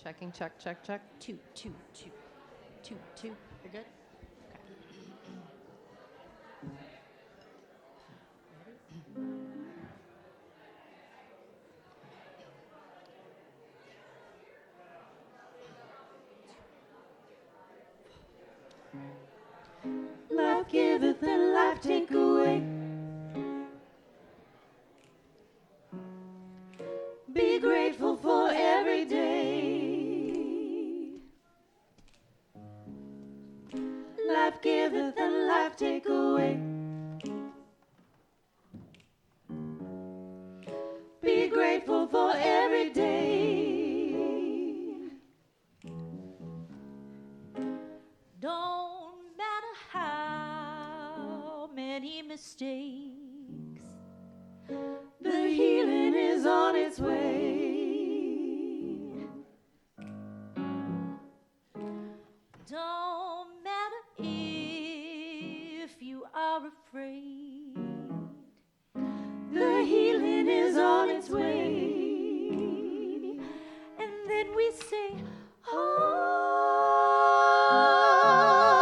Checking, check, check, check. Two, two, two, two, two. You're good? Life giveth and life take away. Be grateful for every day. Life giveth and life take away. Be grateful for every day. Don't matter how many mistakes, The healing is on its way. don't matter if you are afraid. The healing is on its way. And then we say,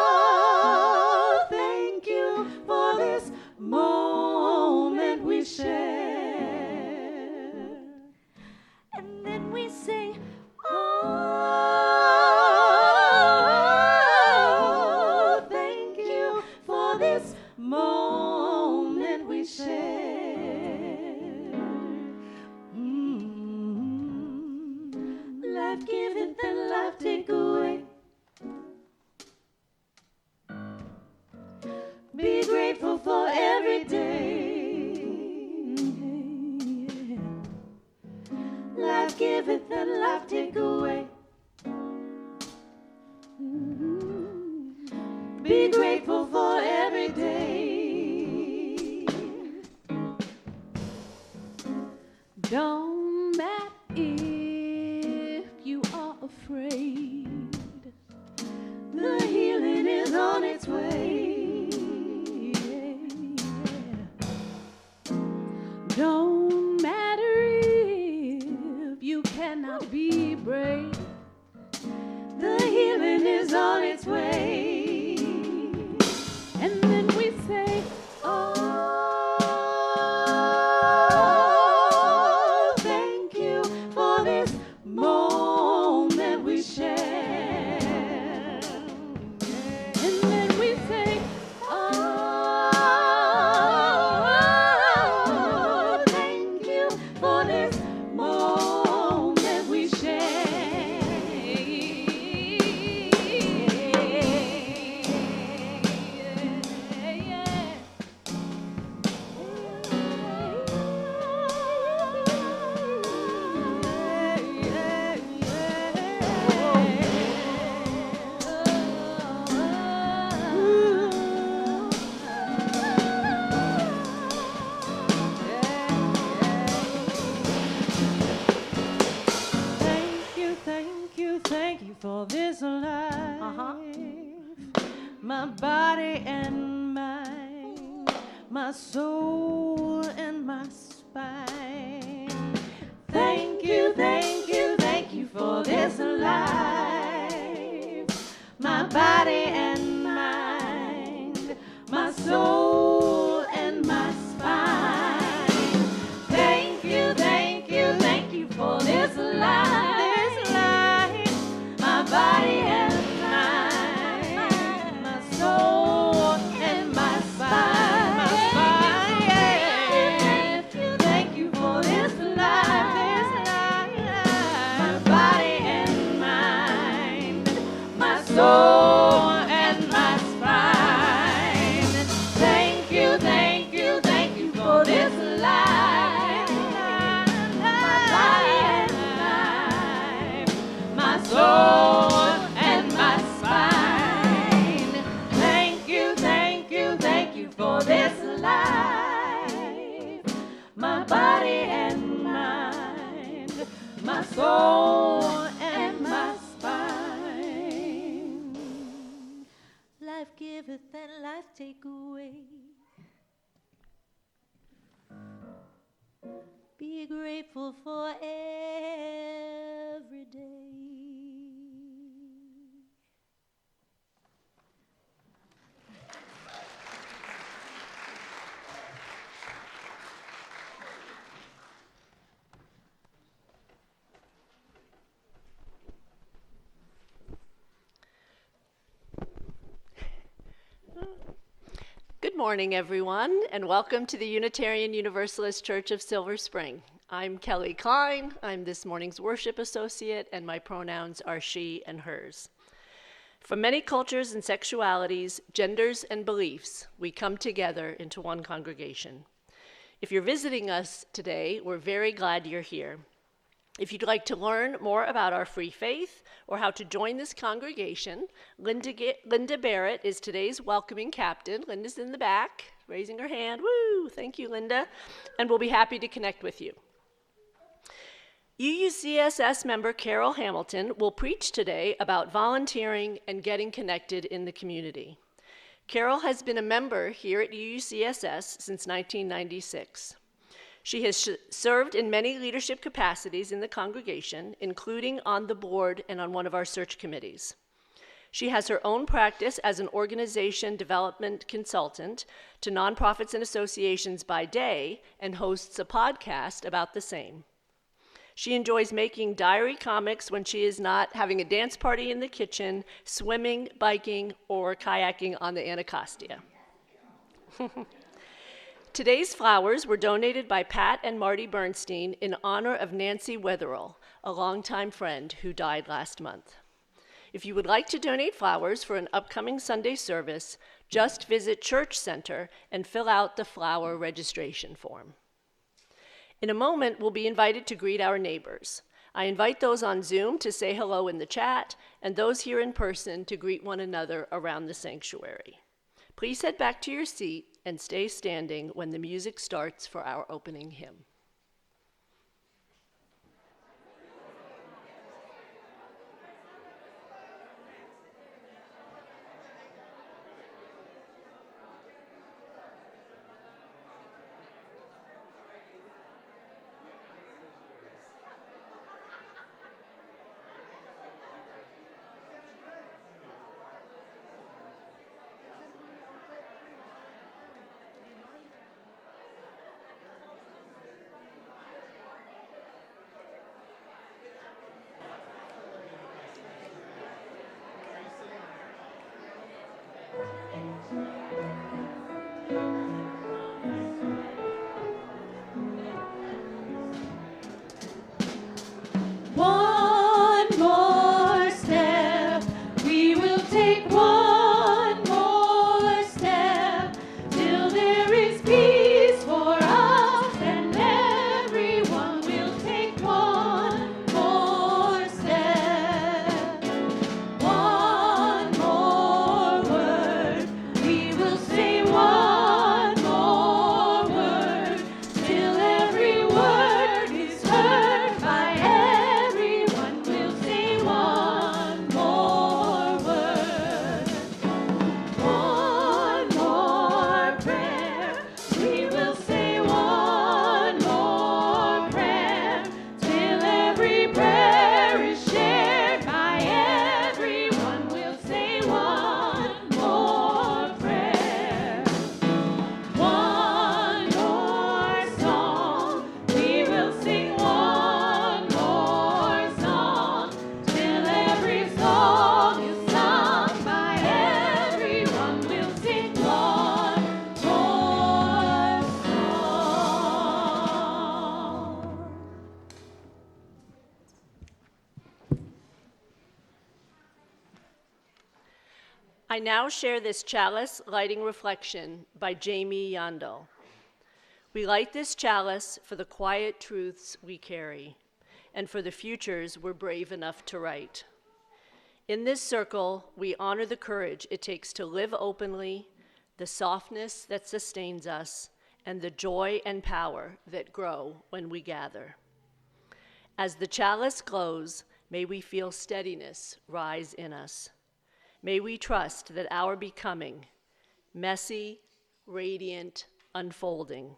Oh, thank you for this moment we share. and then we say, Oh, thank you for this moment we share. Life giveth and life take away. Be grateful for every day. Life giveth and life take away. Be grateful for every day. Don't matter if you are afraid. The healing is on its way. Don't matter if you cannot be brave. The healing is on its way. And then we say, oh, thank you for this moment we share. And then we say, oh, thank you for this moment we share. Thank you for this life. My body and mind, my soul and my spine. Thank you for this life. My body and mind, my soul and my spine. Thank you for this life. My body and mind, my soul and my spine. Thank you for this life. My body and mind, my soul and my spine. Thank you for this life. My body and mind, my soul and my spine. Thank you for this life. My body and mind, my soul and my spine. life giveth and life take away. Be grateful for every day. morning, everyone, and welcome to the Unitarian Universalist Church of Silver Spring. I'm Kelly Klein. I'm this morning's worship associate, and my pronouns are she and hers. From many cultures and sexualities, genders, and beliefs, we come together into one congregation. If you're visiting us today, we're very glad you're here. If you'd like to learn more about our free faith or how to join this congregation, Linda Barrett is today's welcoming captain. Linda's in the back, raising her hand. Woo! Thank you, Linda. And we'll be happy to connect with you. UUCSS member Carol Hamilton will preach today about volunteering and getting connected in the community. Carol has been a member here at UUCSS since 1996. She has served in many leadership capacities in the congregation, including on the board and on one of our search committees. She has her own practice as an organization development consultant to nonprofits and associations by day and hosts a podcast about the same. She enjoys making diary comics when she is not having a dance party in the kitchen, swimming, biking, or kayaking on the Anacostia. Today's flowers were donated by Pat and Marty Bernstein in honor of Nancy Wetherell, a longtime friend who died last month. If you would like to donate flowers for an upcoming Sunday service, just visit Church Center and fill out the flower registration form. In a moment, we'll be invited to greet our neighbors. I invite those on Zoom to say hello in the chat, and those here in person to greet one another around the sanctuary. Please head back to your seat and stay standing when the music starts for our opening hymn. One more step, we will take one more step, till there is peace for us, and everyone will take one more step. One more word, we will say one more word, till every word is heard by everyone. We'll say one more word. One more prayer, we will say one more prayer, till every prayer is shared by everyone. We'll say one more prayer. One more song, we will sing one more song, till every song is sung by everyone. We'll sing one more song. I now share this chalice lighting reflection by Jamie Yandel. We light this chalice for the quiet truths we carry and for the futures we're brave enough to write. In this circle, we honor the courage it takes to live openly, the softness that sustains us, and the joy and power that grow when we gather. As the chalice glows, may we feel steadiness rise in us. May we trust that our becoming, messy, radiant, unfolding,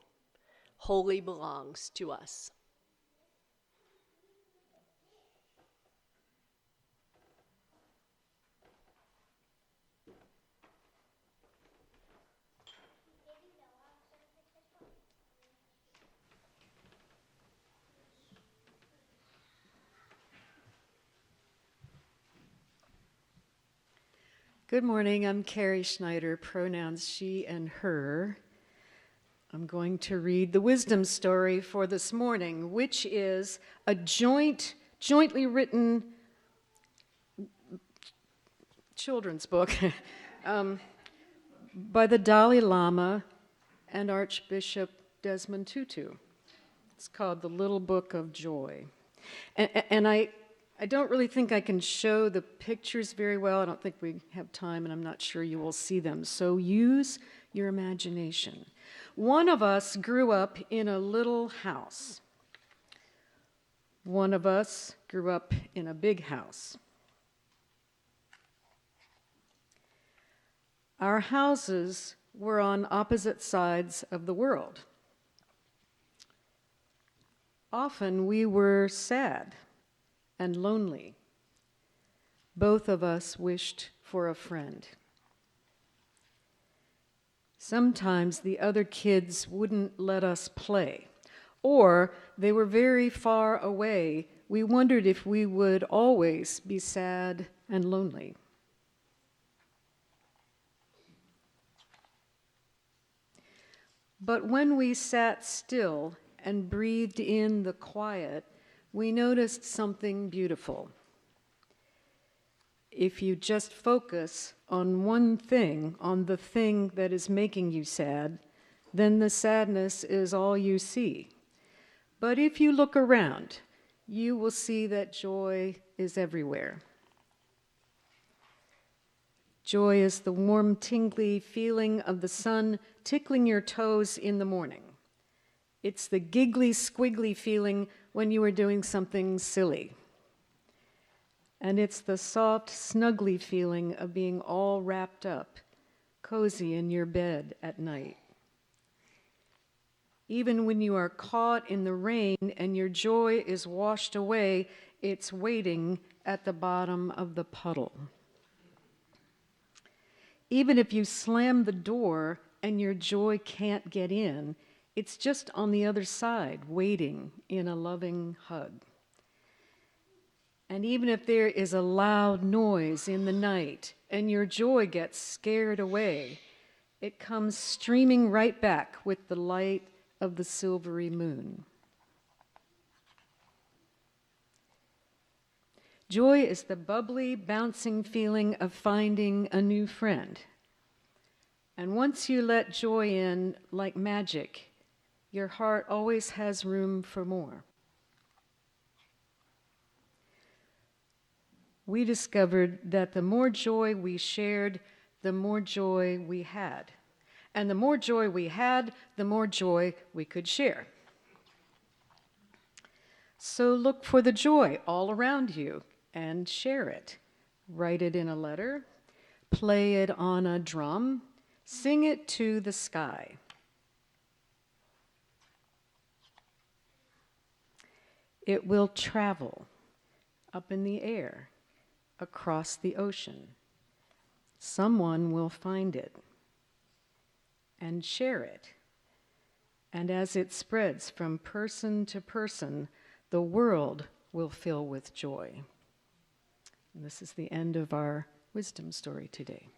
wholly belongs to us. Good morning, I'm Carrie Schneider, pronouns she and her. I'm going to read the wisdom story for this morning, which is a jointly written children's book by the Dalai Lama and Archbishop Desmond Tutu. It's called The Little Book of Joy. And I don't really think I can show the pictures very well. I don't think we have time, and I'm not sure you will see them. So use your imagination. One of us grew up in a little house. One of us grew up in a big house. Our houses were on opposite sides of the world. Often we were sad and lonely. Both of us wished for a friend. Sometimes the other kids wouldn't let us play, or they were very far away. We wondered if we would always be sad and lonely. But when we sat still and breathed in the quiet, we noticed something beautiful. If you just focus on one thing, on the thing that is making you sad, then the sadness is all you see. But if you look around, you will see that joy is everywhere. Joy is the warm, tingly feeling of the sun tickling your toes in the morning. It's the giggly, squiggly feeling when you are doing something silly. And it's the soft, snuggly feeling of being all wrapped up, cozy in your bed at night. Even when you are caught in the rain and your joy is washed away, it's waiting at the bottom of the puddle. Even if you slam the door and your joy can't get in, it's just on the other side, waiting in a loving hug. And even if there is a loud noise in the night and your joy gets scared away, it comes streaming right back with the light of the silvery moon. Joy is the bubbly, bouncing feeling of finding a new friend. And once you let joy in, like magic, your heart always has room for more. We discovered that the more joy we shared, the more joy we had. And the more joy we had, the more joy we could share. So look for the joy all around you and share it. Write it in a letter, play it on a drum, sing it to the sky. It will travel up in the air, across the ocean. Someone will find it and share it. And as it spreads from person to person, the world will fill with joy. And this is the end of our wisdom story today.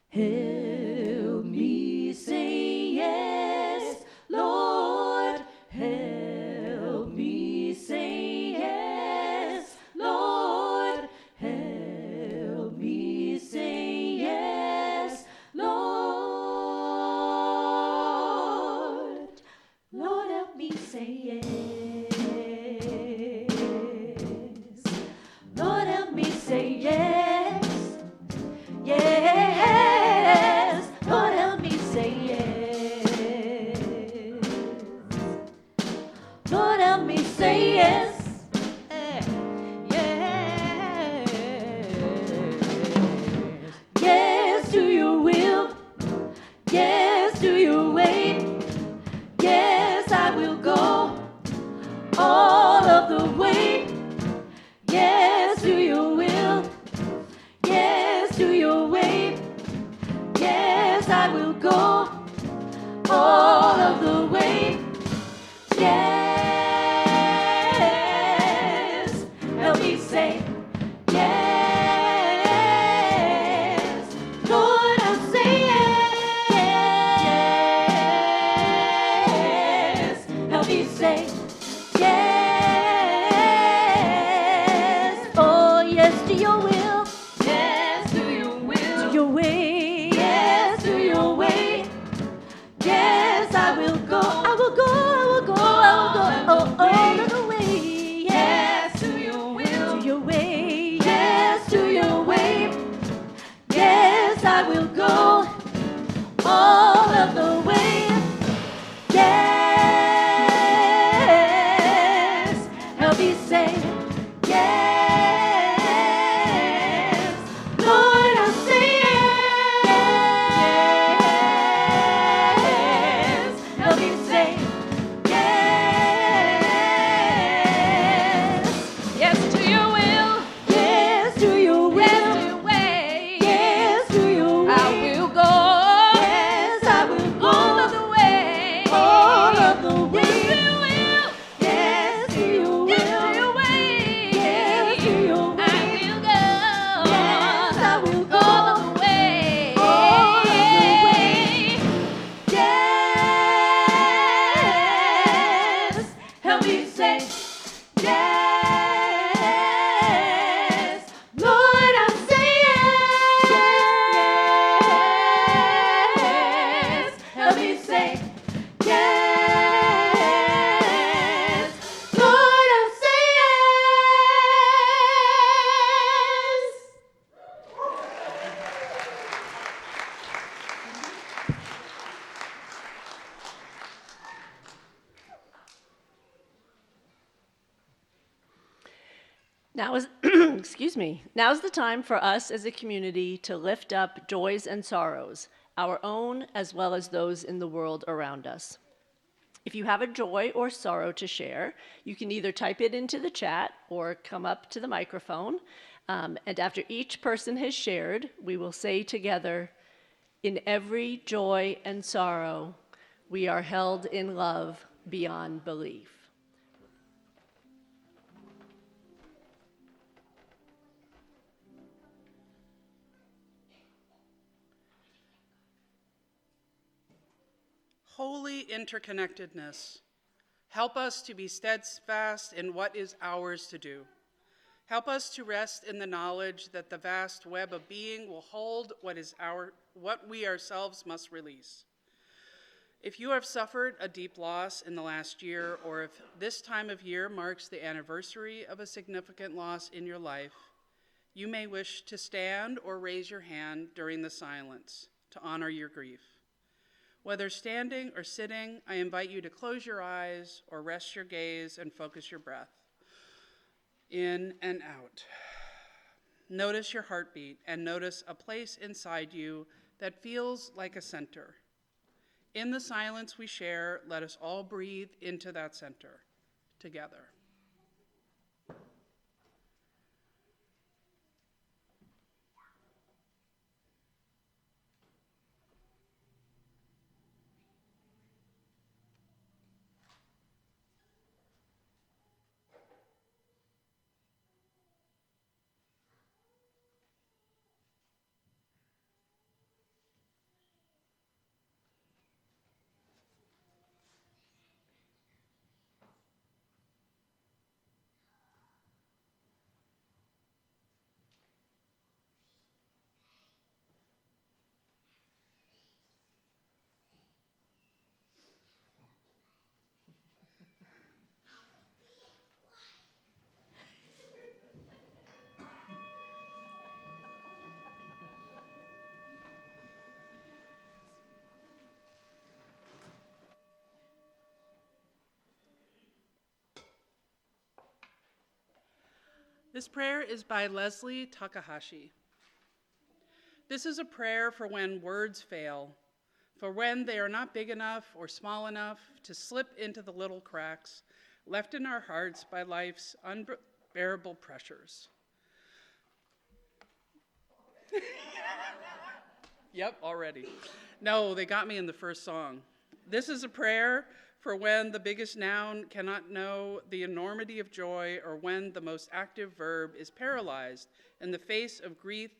Help me say yes, Lord. Help me say yes, Lord. Help me say yes, Lord. Lord, help me say yes. Lord, help me say yes. Yes. Now is, excuse me, now's the time for us as a community to lift up joys and sorrows, our own as well as those in the world around us. If you have a joy or sorrow to share, you can either type it into the chat or come up to the microphone. And after each person has shared, we will say together, "In every joy and sorrow, we are held in love beyond belief." Holy interconnectedness, help us to be steadfast in what is ours to do. Help us to rest in the knowledge that the vast web of being will hold what we ourselves must release. If you have suffered a deep loss in the last year, or if this time of year marks the anniversary of a significant loss in your life, you may wish to stand or raise your hand during the silence to honor your grief. Whether standing or sitting, I invite you to close your eyes or rest your gaze and focus your breath in and out. Notice your heartbeat and notice a place inside you that feels like a center. In the silence we share, let us all breathe into that center together. This prayer is by Leslie Takahashi. This is a prayer for when words fail, for when they are not big enough or small enough to slip into the little cracks left in our hearts by life's unbearable pressures. Yep, already. No, they got me in the first song. This is a prayer for when the biggest noun cannot know the enormity of joy, or when the most active verb is paralyzed in the face of grief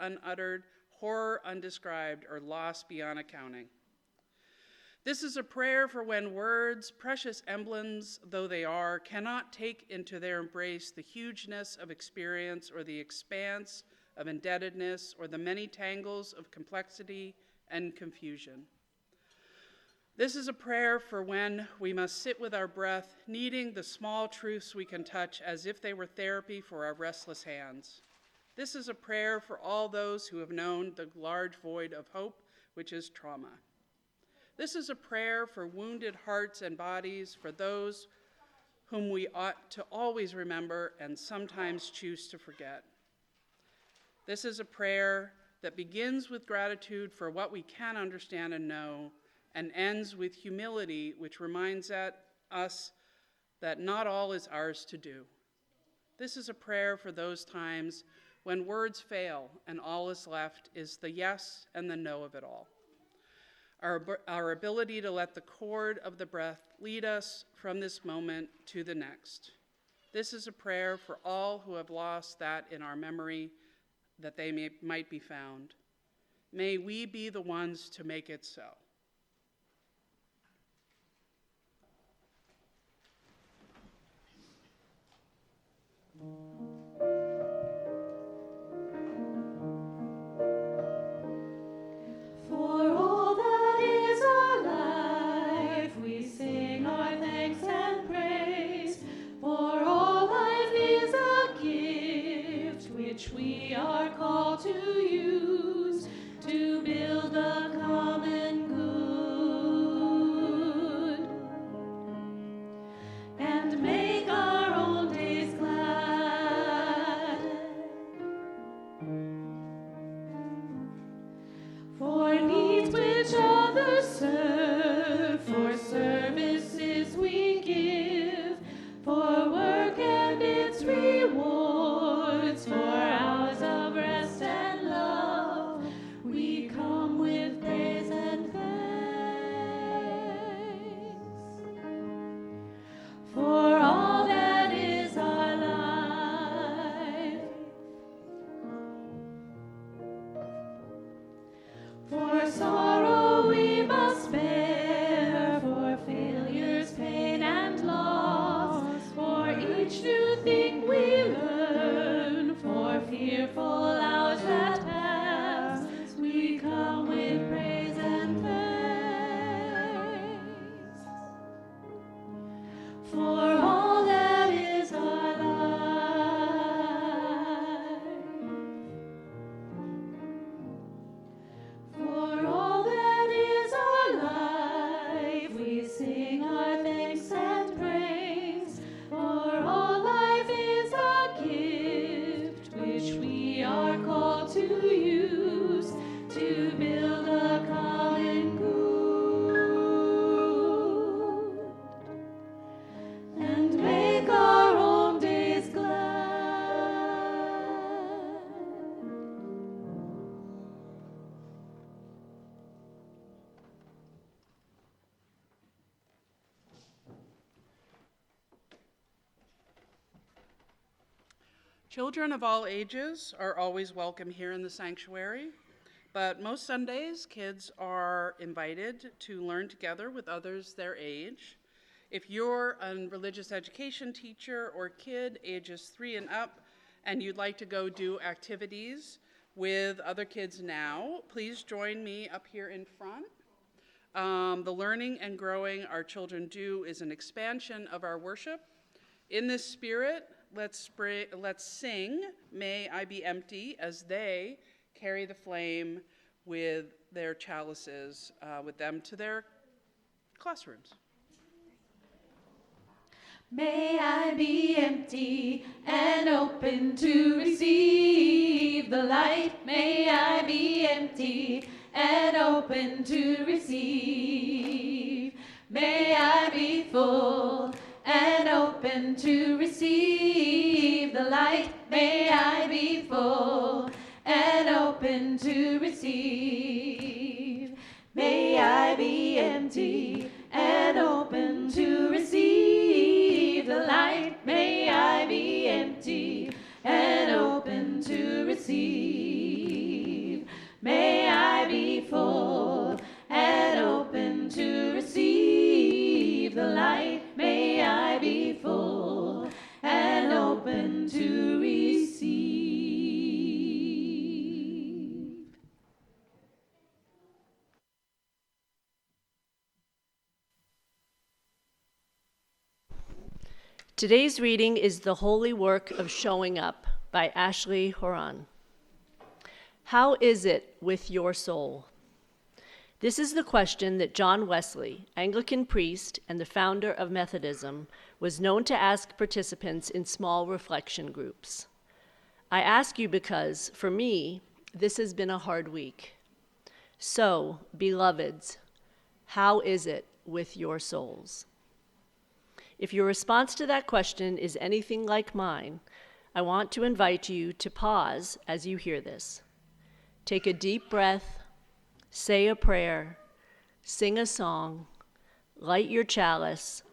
unuttered, horror undescribed, or loss beyond accounting. This is a prayer for when words, precious emblems though they are, cannot take into their embrace the hugeness of experience or the expanse of indebtedness or the many tangles of complexity and confusion. This is a prayer for when we must sit with our breath, needing the small truths we can touch as if they were therapy for our restless hands. This is a prayer for all those who have known the large void of hope, which is trauma. This is a prayer for wounded hearts and bodies, for those whom we ought to always remember and sometimes choose to forget. This is a prayer that begins with gratitude for what we can understand and know, and ends with humility, which reminds us that not all is ours to do. This is a prayer for those times when words fail and all is left is the yes and the no of it all. Our ability to let the cord of the breath lead us from this moment to the next. This is a prayer for all who have lost that in our memory, that they might be found. May we be the ones to make it so. For all that is our life, we sing our thanks and praise. For all life is a gift which we are called to use to build the common good. Children of all ages are always welcome here in the sanctuary, but most Sundays, kids are invited to learn together with others their age. If you're a religious education teacher or kid ages 3 and up, and you'd like to go do activities with other kids now, please join me up here in front. The learning and growing our children do is an expansion of our worship. In this spirit, let's sing, May I Be Empty, as they carry the flame with their chalices with them to their classrooms. May I be empty and open to receive the light. May I be empty and open to receive. May I be full and open to receive the light. May I be full and open to receive. May I be empty and open to receive the light. May I be empty and open to receive. May I be full and open to receive the light. May I be full and open to receive. Today's reading is The Holy Work of Showing Up by Ashley Horan. How is it with your soul? This is the question that John Wesley, Anglican priest and the founder of Methodism, was known to ask participants in small reflection groups. I ask you because, for me, this has been a hard week. So, beloveds, how is it with your souls? If your response to that question is anything like mine, I want to invite you to pause as you hear this. Take a deep breath, say a prayer, sing a song, light your chalice,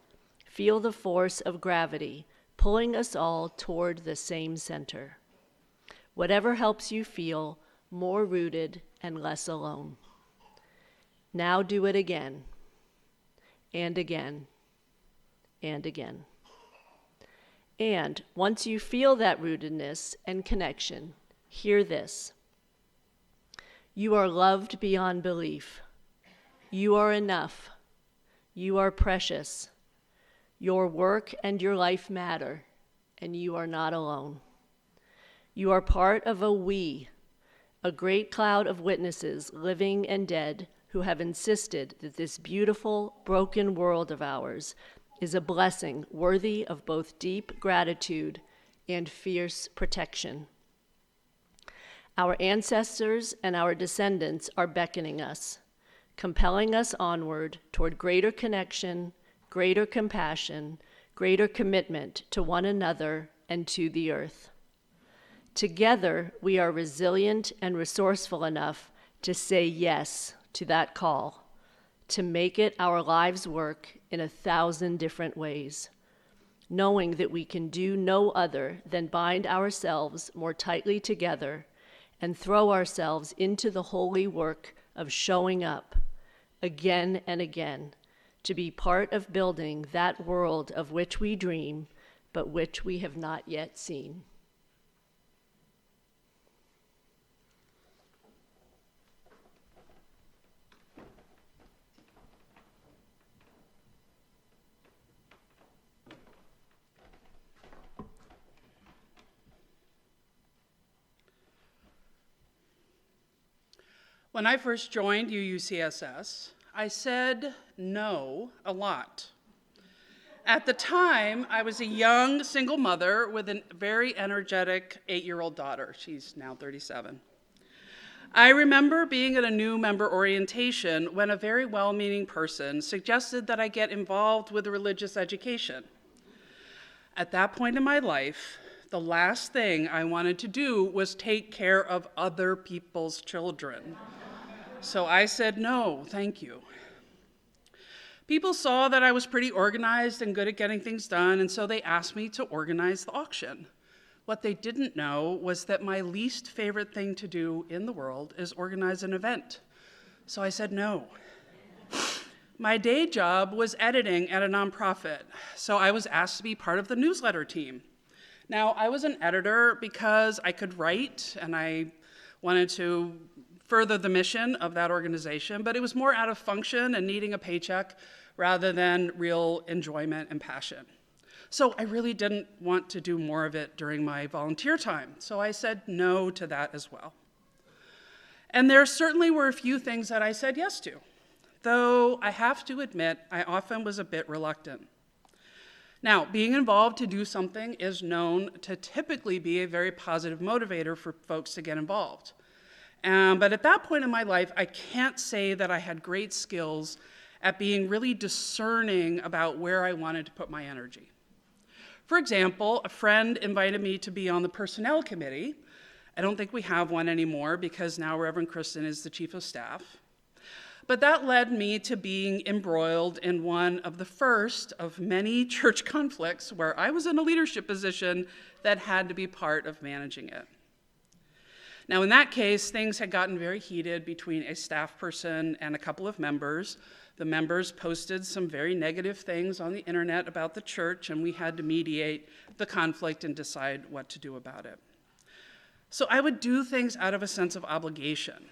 feel the force of gravity pulling us all toward the same center. Whatever helps you feel more rooted and less alone. Now do it again, and again, and again. And once you feel that rootedness and connection, hear this. You are loved beyond belief. You are enough. You are precious. Your work and your life matter, and you are not alone. You are part of a we, a great cloud of witnesses, living and dead, who have insisted that this beautiful, broken world of ours is a blessing worthy of both deep gratitude and fierce protection. Our ancestors and our descendants are beckoning us, compelling us onward toward greater connection, greater compassion, greater commitment to one another and to the earth. Together, we are resilient and resourceful enough to say yes to that call, to make it our lives' work in 1,000 different ways, knowing that we can do no other than bind ourselves more tightly together and throw ourselves into the holy work of showing up again and again to be part of building that world of which we dream, but which we have not yet seen. When I first joined UUCSS, I said no a lot. At the time, I was a young single mother with a very energetic 8-year-old daughter. She's now 37. I remember being at a new member orientation when a very well-meaning person suggested that I get involved with religious education. At that point in my life, the last thing I wanted to do was take care of other people's children. So I said no, thank you. People saw that I was pretty organized and good at getting things done, and so they asked me to organize the auction. What they didn't know was that my least favorite thing to do in the world is organize an event. So I said no. My day job was editing at a nonprofit, so I was asked to be part of the newsletter team. Now, I was an editor because I could write and I wanted to further the mission of that organization, but it was more out of function and needing a paycheck rather than real enjoyment and passion. So I really didn't want to do more of it during my volunteer time, so I said no to that as well. And there certainly were a few things that I said yes to, though I have to admit I often was a bit reluctant. Now, being involved to do something is known to typically be a very positive motivator for folks to get involved. But at that point in my life, I can't say that I had great skills at being really discerning about where I wanted to put my energy. For example, a friend invited me to be on the personnel committee. I don't think we have one anymore because now Reverend Kristen is the chief of staff. But that led me to being embroiled in one of the first of many church conflicts where I was in a leadership position that had to be part of managing it. Now, in that case, things had gotten very heated between a staff person and a couple of members. The members posted some very negative things on the internet about the church, and we had to mediate the conflict and decide what to do about it. So I would do things out of a sense of obligation.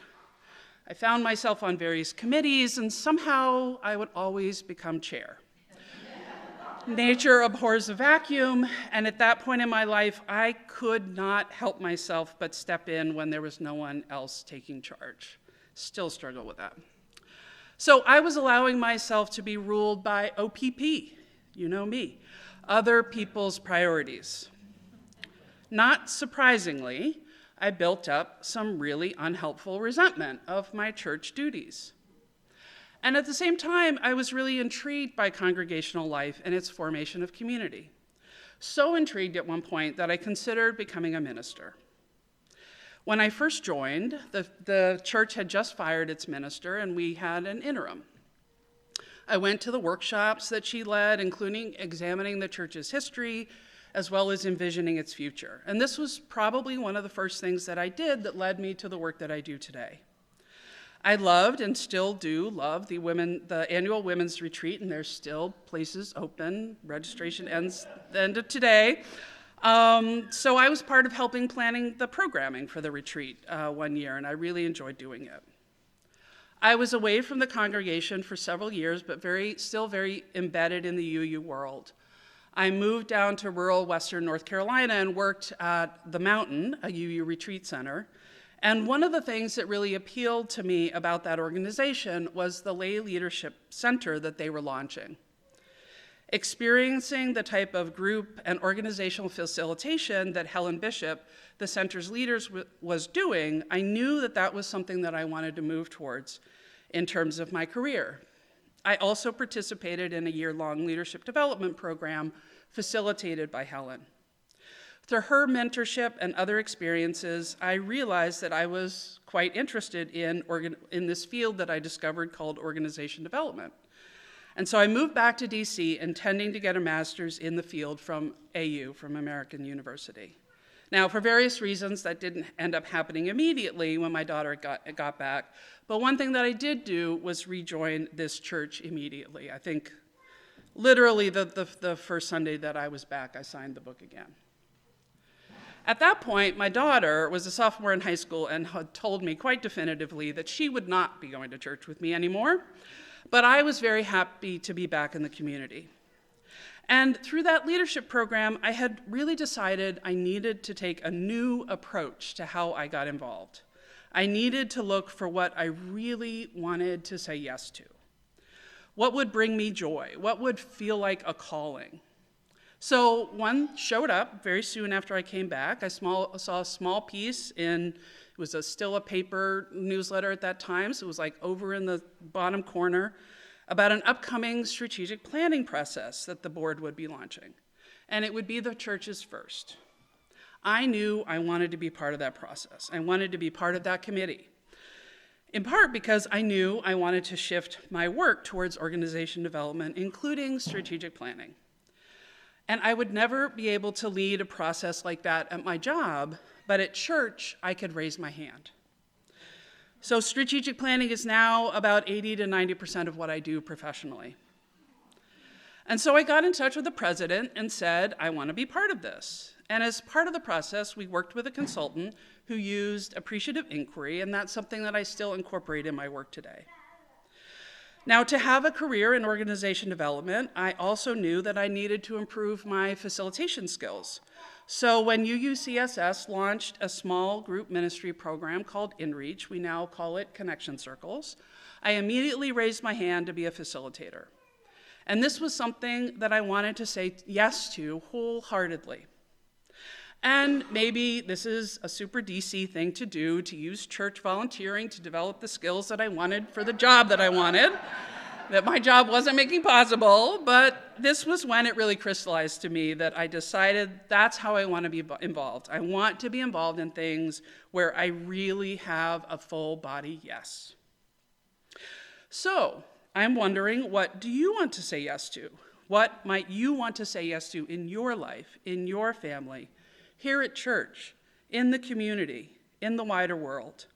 I found myself on various committees, and somehow I would always become chair. Nature abhors a vacuum, and at that point in my life, I could not help myself but step in when there was no one else taking charge. Still struggle with that. So I was allowing myself to be ruled by OPP, you know me, other people's priorities. Not surprisingly, I built up some really unhelpful resentment of my church duties. And at the same time, I was really intrigued by congregational life and its formation of community. So intrigued at one point that I considered becoming a minister. When I first joined, the church had just fired its minister, and we had an interim. I went to the workshops that she led, including examining the church's history, as well as envisioning its future. And this was probably one of the first things that I did that led me to the work that I do today. I loved and still do love the annual women's retreat, and there's still places open. Registration ends the end of today. So I was part of helping planning the programming for the retreat one year, and I really enjoyed doing it. I was away from the congregation for several years, but still very embedded in the UU world. I moved down to rural western North Carolina and worked at The Mountain, a UU retreat center. And one of the things that really appealed to me about that organization was the lay leadership center that they were launching. Experiencing the type of group and organizational facilitation that Helen Bishop, the center's leaders, was doing, I knew that that was something that I wanted to move towards in terms of my career. I also participated in a year-long leadership development program facilitated by Helen. Through her mentorship and other experiences, I realized that I was quite interested in this field that I discovered called organization development. And so I moved back to DC intending to get a master's in the field from AU, from American University. Now, for various reasons, that didn't end up happening immediately when my daughter got back. But one thing that I did do was rejoin this church immediately. I think literally the first Sunday that I was back, I signed the book again. At that point, my daughter was a sophomore in high school and had told me quite definitively that she would not be going to church with me anymore. But I was very happy to be back in the community. And through that leadership program, I had really decided I needed to take a new approach to how I got involved. I needed to look for what I really wanted to say yes to. What would bring me joy? What would feel like a calling? So one showed up very soon after I came back. I saw a small piece it was still a paper newsletter at that time, so it was like over in the bottom corner, about an upcoming strategic planning process that the board would be launching. And it would be the church's first. I knew I wanted to be part of that process. I wanted to be part of that committee. In part because I knew I wanted to shift my work towards organization development, including strategic planning. And I would never be able to lead a process like that at my job, but at church, I could raise my hand. So strategic planning is now about 80 to 90% of what I do professionally. And so I got in touch with the president and said, I want to be part of this. And as part of the process, we worked with a consultant who used appreciative inquiry, and that's something that I still incorporate in my work today. Now, to have a career in organization development, I also knew that I needed to improve my facilitation skills. So when UUCSS launched a small group ministry program called InReach, we now call it Connection Circles, I immediately raised my hand to be a facilitator. And this was something that I wanted to say yes to wholeheartedly. And maybe this is a super DC thing to do, to use church volunteering to develop the skills that I wanted for the job that I wanted, that my job wasn't making possible, but this was when it really crystallized to me that I decided that's how I want to be involved. I want to be involved in things where I really have a full body yes. So I'm wondering, what do you want to say yes to? What might you want to say yes to in your life, in your family, here at church, in the community, in the wider world?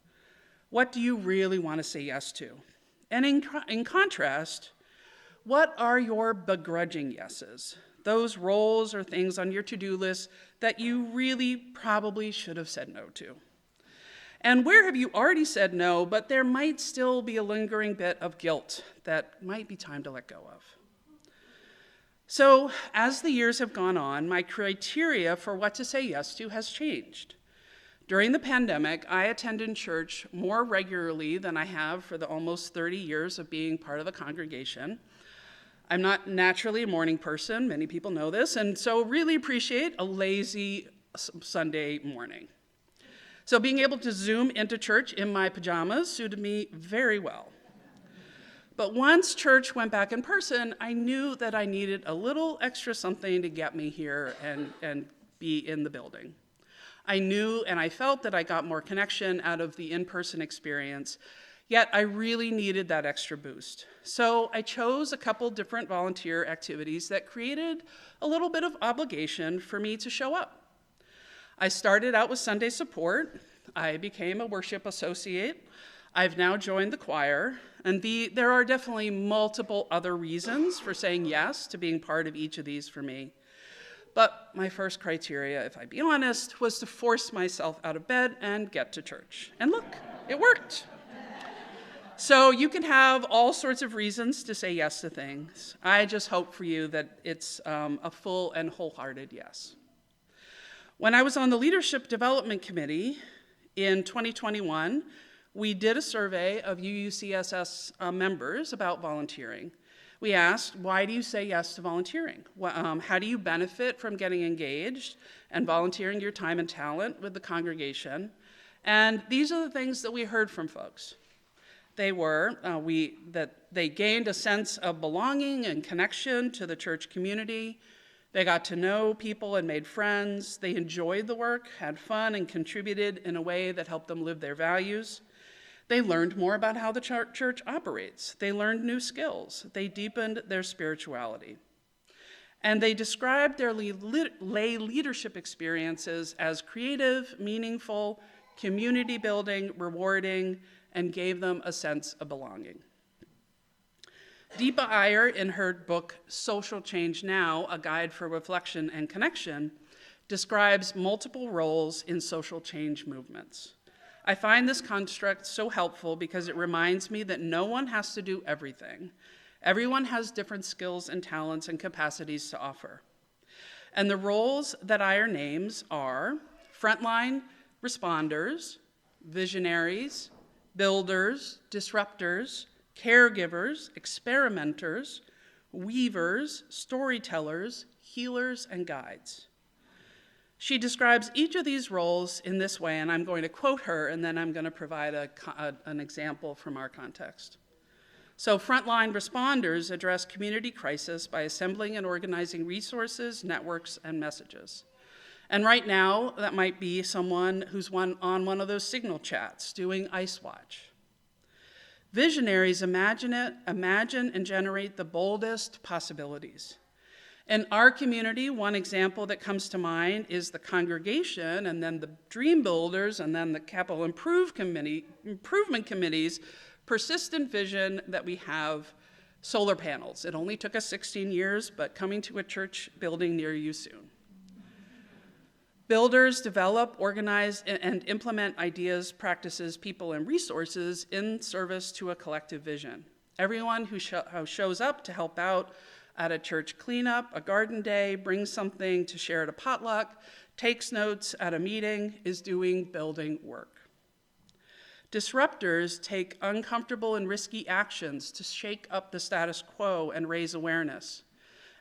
What do you really want to say yes to? And in contrast, what are your begrudging yeses? Those roles or things on your to-do list that you really probably should have said no to. And where have you already said no, but there might still be a lingering bit of guilt that might be time to let go of? So as the years have gone on, my criteria for what to say yes to has changed. During the pandemic, I attended church more regularly than I have for the almost 30 years of being part of the congregation. I'm not naturally a morning person, many people know this, and so really appreciate a lazy Sunday morning. So being able to Zoom into church in my pajamas suited me very well. But once church went back in person, I knew that I needed a little extra something to get me here and be in the building. I knew and I felt that I got more connection out of the in-person experience, yet I really needed that extra boost. So I chose a couple different volunteer activities that created a little bit of obligation for me to show up. I started out with Sunday support. I became a worship associate. I've now joined the choir, and there are definitely multiple other reasons for saying yes to being part of each of these for me. But my first criteria, if I be honest, was to force myself out of bed and get to church. And look, it worked. So you can have all sorts of reasons to say yes to things. I just hope for you that it's a full and wholehearted yes. When I was on the Leadership Development Committee in 2021, we did a survey of UUCSS members about volunteering. We asked, why do you say yes to volunteering? How do you benefit from getting engaged and volunteering your time and talent with the congregation? And these are the things that we heard from folks. They were that they gained a sense of belonging and connection to the church community. They got to know people and made friends. They enjoyed the work, had fun, and contributed in a way that helped them live their values. They learned more about how the church operates. They learned new skills. They deepened their spirituality. And they described their lay leadership experiences as creative, meaningful, community building, rewarding, and gave them a sense of belonging. Deepa Iyer, in her book, Social Change Now, A Guide for Reflection and Connection, describes multiple roles in social change movements. I find this construct so helpful because it reminds me that no one has to do everything. Everyone has different skills and talents and capacities to offer. And the roles that Iyer names are frontline responders, visionaries, builders, disruptors, caregivers, experimenters, weavers, storytellers, healers, and guides. She describes each of these roles in this way, and I'm going to quote her, and then I'm going to provide an example from our context. So frontline responders address community crisis by assembling and organizing resources, networks, and messages. And right now, that might be someone who's on one of those signal chats doing Ice Watch. Visionaries imagine and generate the boldest possibilities. In our community, one example that comes to mind is the congregation, and then the dream builders, and then the capital improvement committee's persistent vision that we have solar panels. It only took us 16 years, but coming to a church building near you soon. Builders develop, organize, and implement ideas, practices, people, and resources in service to a collective vision. Everyone who shows up to help out at a church cleanup, a garden day, brings something to share at a potluck, takes notes at a meeting, is doing building work. Disruptors take uncomfortable and risky actions to shake up the status quo and raise awareness.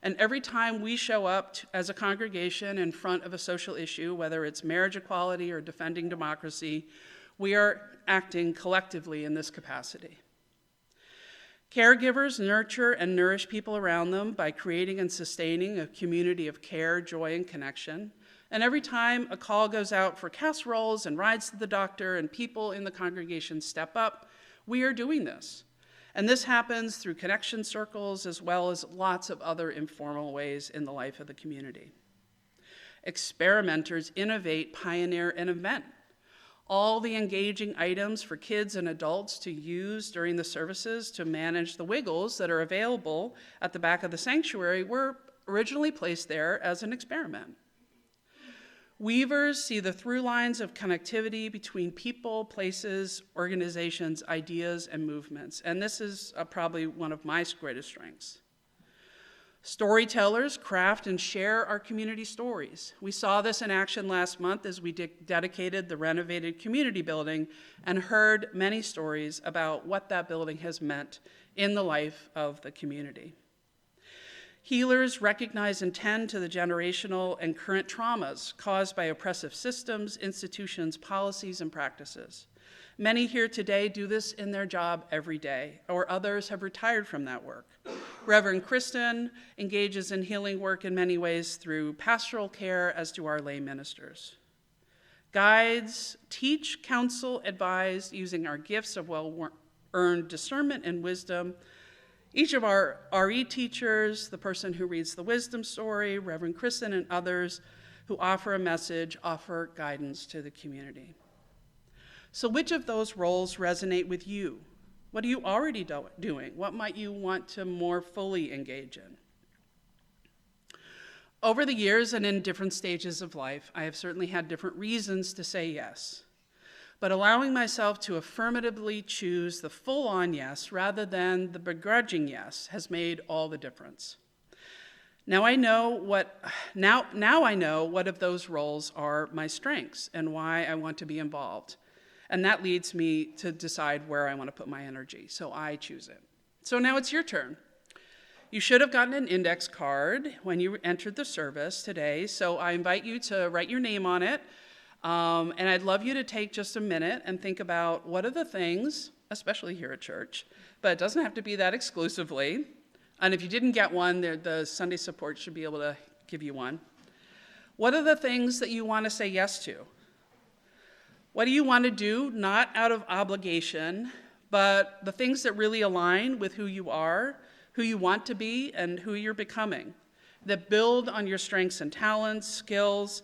And every time we show up as a congregation in front of a social issue, whether it's marriage equality or defending democracy, we are acting collectively in this capacity. Caregivers nurture and nourish people around them by creating and sustaining a community of care, joy, and connection. And every time a call goes out for casseroles and rides to the doctor and people in the congregation step up, we are doing this. And this happens through connection circles as well as lots of other informal ways in the life of the community. Experimenters innovate, pioneer, and invent. All the engaging items for kids and adults to use during the services to manage the wiggles that are available at the back of the sanctuary were originally placed there as an experiment. Weavers see the through lines of connectivity between people, places, organizations, ideas, and movements, and this is probably one of my greatest strengths. Storytellers craft and share our community stories. We saw this in action last month as we dedicated the renovated community building and heard many stories about what that building has meant in the life of the community. Healers recognize and tend to the generational and current traumas caused by oppressive systems, institutions, policies, and practices. Many here today do this in their job every day, or others have retired from that work. Reverend Kristen engages in healing work in many ways through pastoral care, as do our lay ministers. Guides teach, counsel, advise using our gifts of well-earned discernment and wisdom. Each of our RE teachers, the person who reads the wisdom story, Reverend Kristen, and others who offer a message, offer guidance to the community. So which of those roles resonate with you? What are you already doing? What might you want to more fully engage in? Over the years and in different stages of life, I have certainly had different reasons to say yes. But allowing myself to affirmatively choose the full-on yes rather than the begrudging yes has made all the difference. Now I know what of those roles are my strengths and why I want to be involved. And that leads me to decide where I want to put my energy, so I choose it. So now it's your turn. You should have gotten an index card when you entered the service today, so I invite you to write your name on it, and I'd love you to take just a minute and think about what are the things, especially here at church, but it doesn't have to be that exclusively, and if you didn't get one, the Sunday support should be able to give you one. What are the things that you want to say yes to? What do you want to do, not out of obligation, but the things that really align with who you are, who you want to be, and who you're becoming, that build on your strengths and talents, skills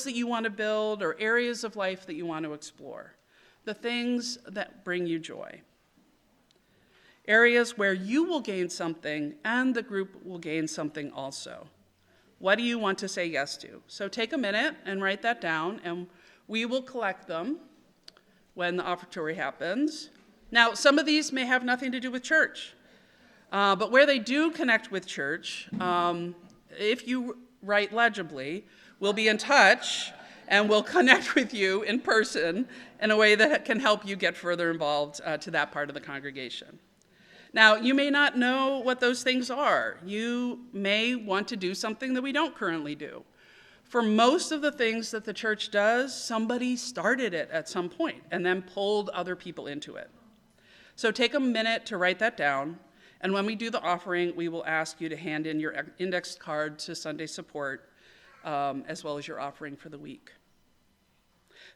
that you want to build, or areas of life that you want to explore, the things that bring you joy. Areas where you will gain something and the group will gain something also. What do you want to say yes to? So take a minute and write that down, and we will collect them when the offertory happens. Now, some of these may have nothing to do with church, but where they do connect with church, if you write legibly, we'll be in touch and we'll connect with you in person in a way that can help you get further involved to that part of the congregation. Now, you may not know what those things are. You may want to do something that we don't currently do. For most of the things that the church does, somebody started it at some point and then pulled other people into it. So take a minute to write that down, and when we do the offering, we will ask you to hand in your index card to Sunday support, as well as your offering for the week.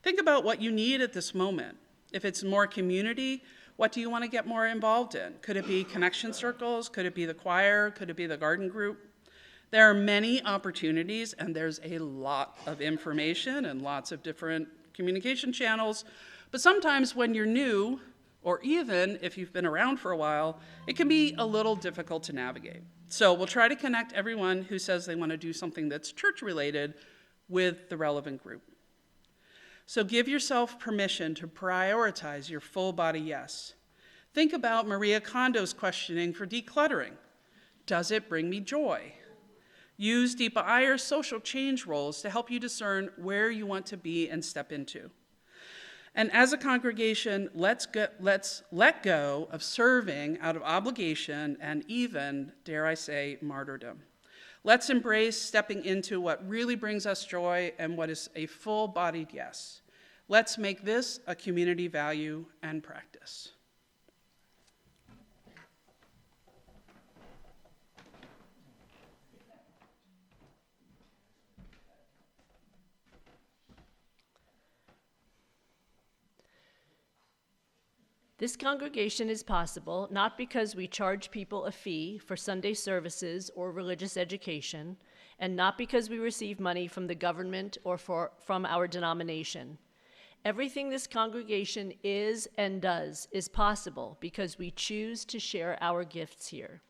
Think about what you need at this moment. If it's more community, what do you want to get more involved in? Could it be connection circles? Could it be the choir? Could it be the garden group? There are many opportunities, and there's a lot of information and lots of different communication channels, but sometimes when you're new, or even if you've been around for a while, it can be a little difficult to navigate. So we'll try to connect everyone who says they want to do something that's church-related with the relevant group. So give yourself permission to prioritize your full-body yes. Think about Maria Kondo's questioning for decluttering. Does it bring me joy? Use Deepa Iyer's social change roles to help you discern where you want to be and step into. And as a congregation, let's let go of serving out of obligation and even, dare I say, martyrdom. Let's embrace stepping into what really brings us joy and what is a full-bodied yes. Let's make this a community value and practice. This congregation is possible not because we charge people a fee for Sunday services or religious education, and not because we receive money from the government or from our denomination. Everything this congregation is and does is possible because we choose to share our gifts here.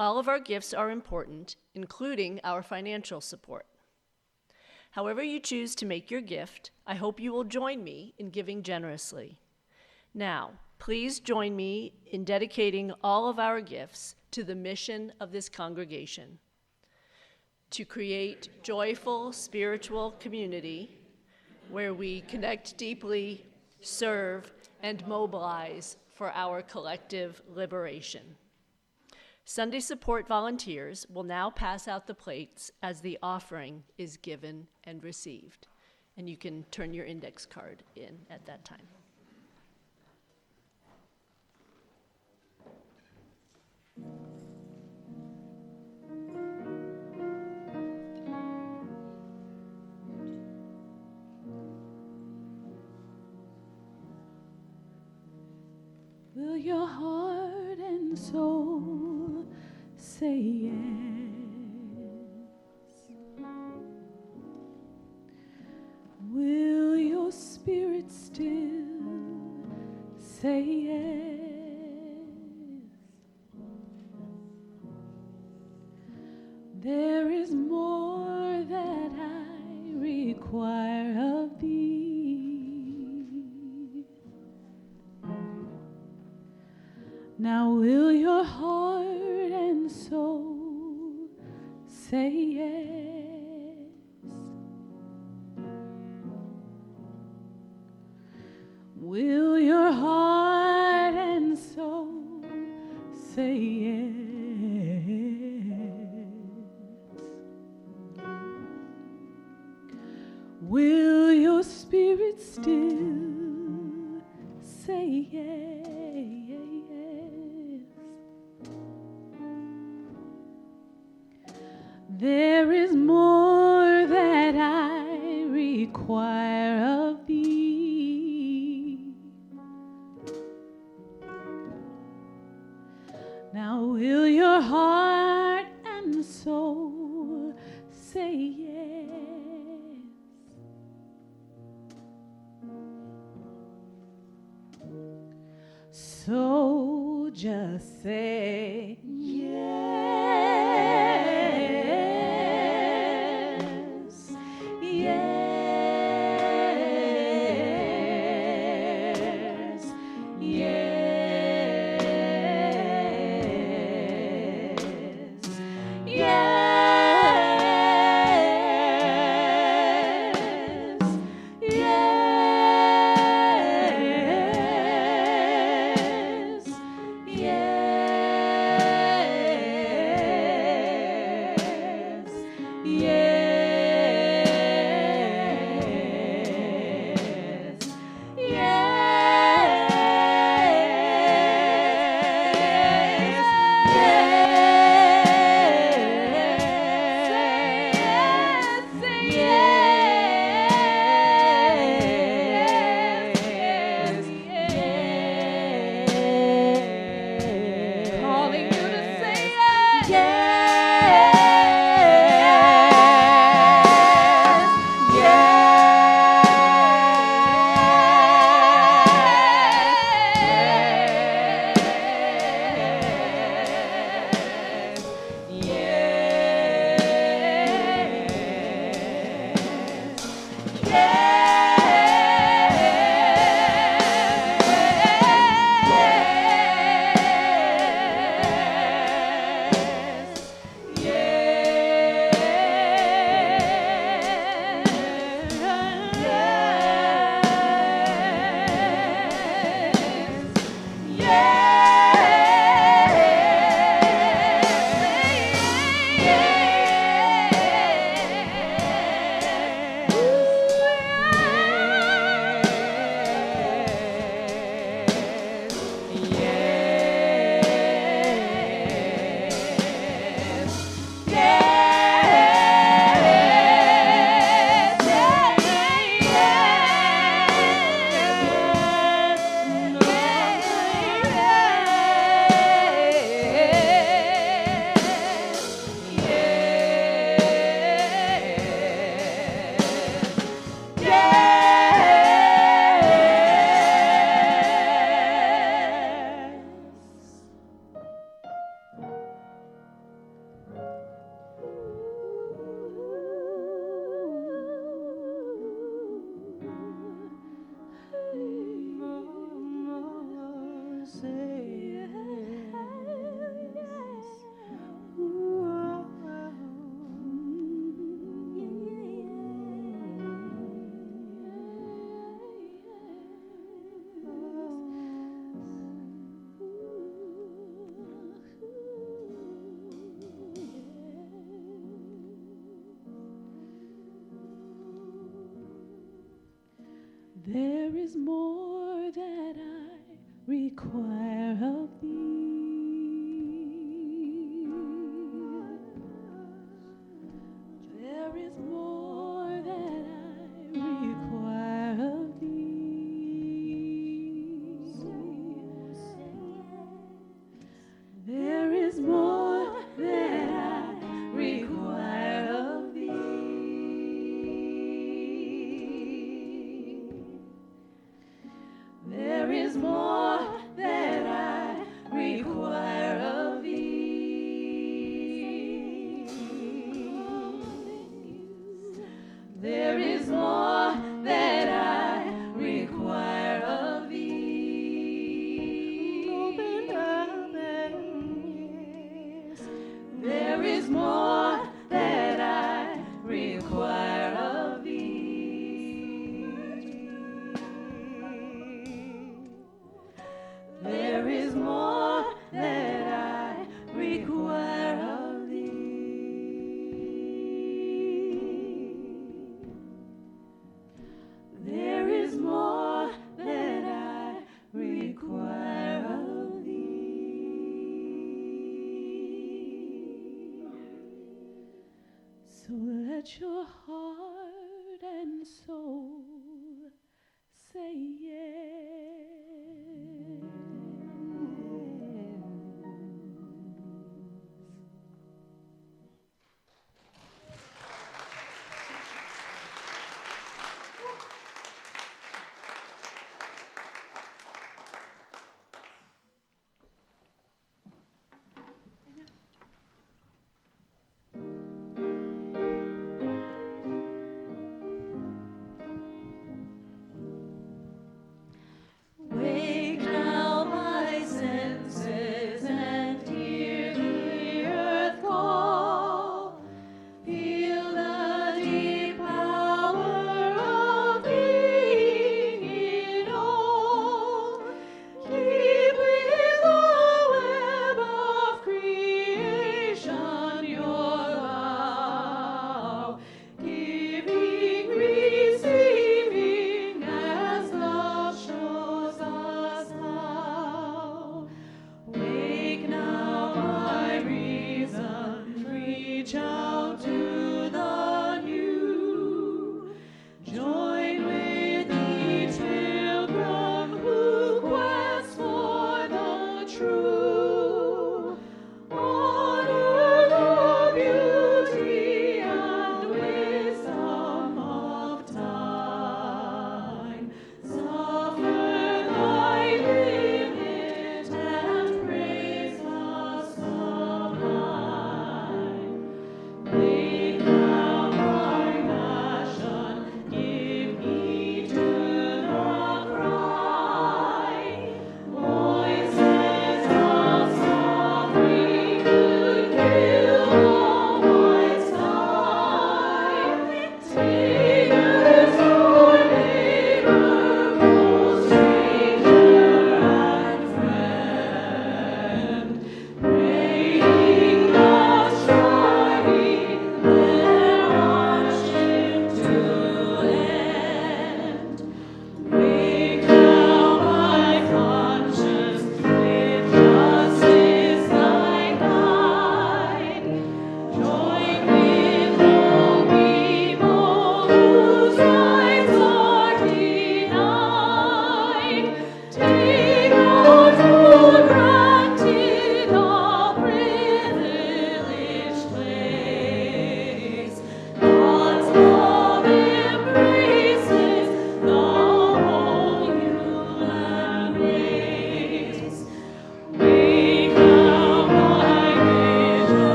All of our gifts are important, including our financial support. However you choose to make your gift, I hope you will join me in giving generously. Now, please join me in dedicating all of our gifts to the mission of this congregation: to create joyful spiritual community where we connect deeply, serve, and mobilize for our collective liberation. Sunday support volunteers will now pass out the plates as the offering is given and received. And you can turn your index card in at that time. Will your heart and soul say yes? Will your spirit still say yes? There is more that I require of thee. Now will your heart and soul say yes? Will your heart and soul say yes? Will your spirit still say yes? There is more that I require of thee. Now will your heart and soul say yes? So just say yes. There is more that I require of thee. There is more that I require of thee. There is more that I require of thee. There is more that I require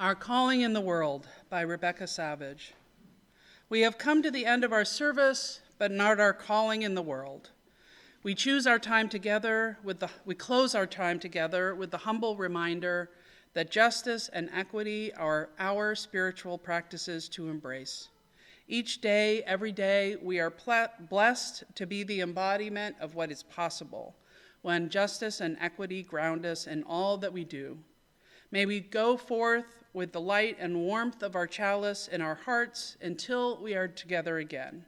Our Calling in the World by Rebecca Savage. We have come to the end of our service, but not our calling in the world. We close our time together with the humble reminder that justice and equity are our spiritual practices to embrace. Each day, every day, we are blessed to be the embodiment of what is possible when justice and equity ground us in all that we do. May we go forth with the light and warmth of our chalice in our hearts until we are together again.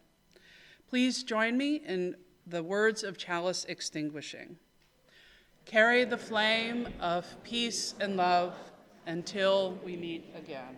Please join me in the words of chalice extinguishing. Carry the flame of peace and love until we meet again.